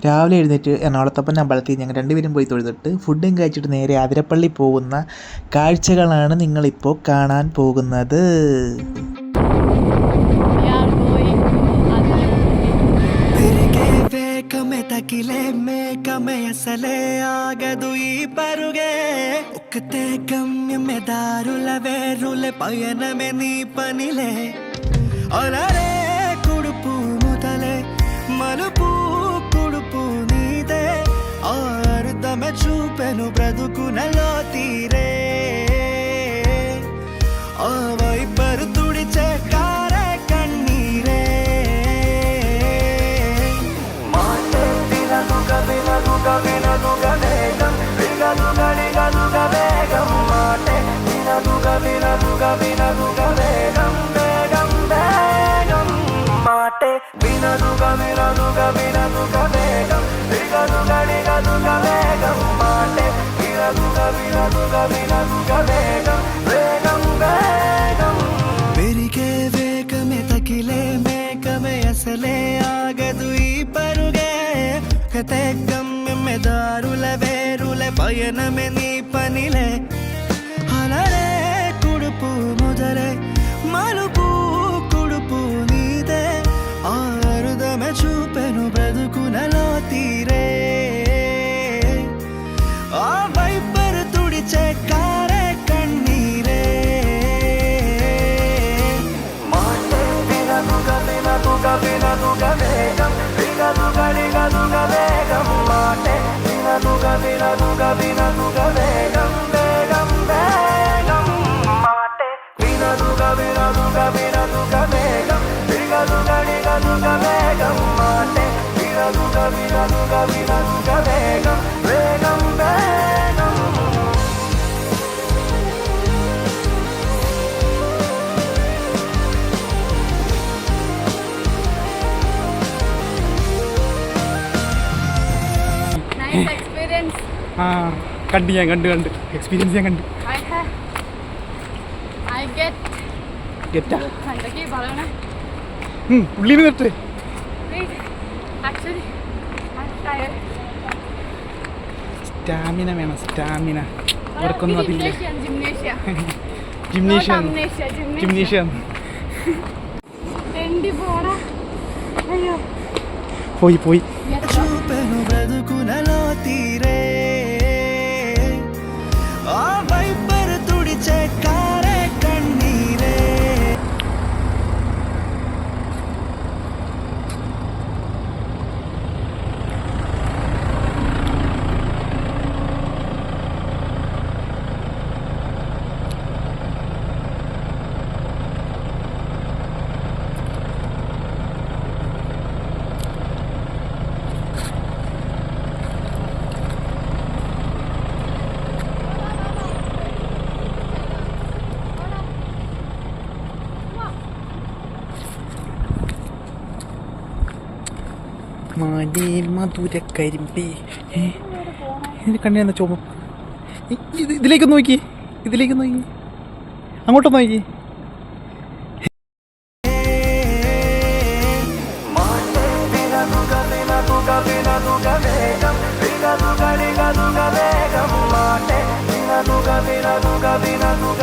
രാവിലെ എഴുന്നേറ്റ് എറണാകുളത്തപ്പൻ അമ്പലത്തിൽ ഞങ്ങൾ രണ്ടുപേരും പോയി തൊഴുതിട്ട് ഫുഡും കഴിച്ചിട്ട് നേരെ അതിരപ്പള്ളി പോകുന്ന കാഴ്ചകളാണ് നിങ്ങളിപ്പോൾ കാണാൻ പോകുന്നത്. తకిలే మేఘమే అసలే ఆగదు ఈ పరుగే ఒక్కతే గమ్యమే దారుల వేరులే పయనమే నీ పనిలే అలరే కుడుపు ముదలే మలుపు కుడుపు నీదే ఆరుదమే చూపెను బ్రతుకునలో తీరే ఆ వైపరు తుడిచే కారే కన్నీరే వినదుగ వేగం విగదుగ నిగదుగ వేగం మాటే వినదుగ వేగం వేగం వేగం మాటే వినదుగ వేగం విగదుగ నిగదుగ వేగం మాటే వినదుగ వేగం వేగం వేగం పెరిగే వేగమే తకిలే మేఘమే అసలే ఆగదు ఈ పరుగే కతే దారుల వేరుల పయనమే నీ పనిలే అలరే కుడుపు ముదలే మలుపు కుడుపు నీదే ఆరుదమే చూపెను బ్రతుకునలో తీరే ఆ వైపరు తుడిచే కారే కన్నీరే మాటే వినదుగ వేగం విగదుగ నిగదుగ వేగం మాటే వినదుగ వేగం వేగం వేగం మాటే వినదుగ వేగం విగదుగ నిగదుగ వేగం మాటే వినదుగ వేగం వేగం వేగం കണ്ട് എക്സ്പീരിയൻസ് ഞാൻ കണ്ട് ഗെറ്റാ ഉള്ളിൽ നിന്നിട്ട് സ്റ്റാമിന വേണം സ്റ്റാമിന ഇവർക്കൊന്നും അതില്ല ജിംനേഷ്യം പോയി చూపెను బ్రతుకునలో తీరే ఆ వైపరు తుడిచే కారే కన్నీరే മാലിയിൽ മധുരക്കരിമ്പേ ഇത് കണ്ടിരുന്ന ചോമ ഇതിലേക്ക് നോക്കി അങ്ങോട്ട് നോക്കി వినదుగ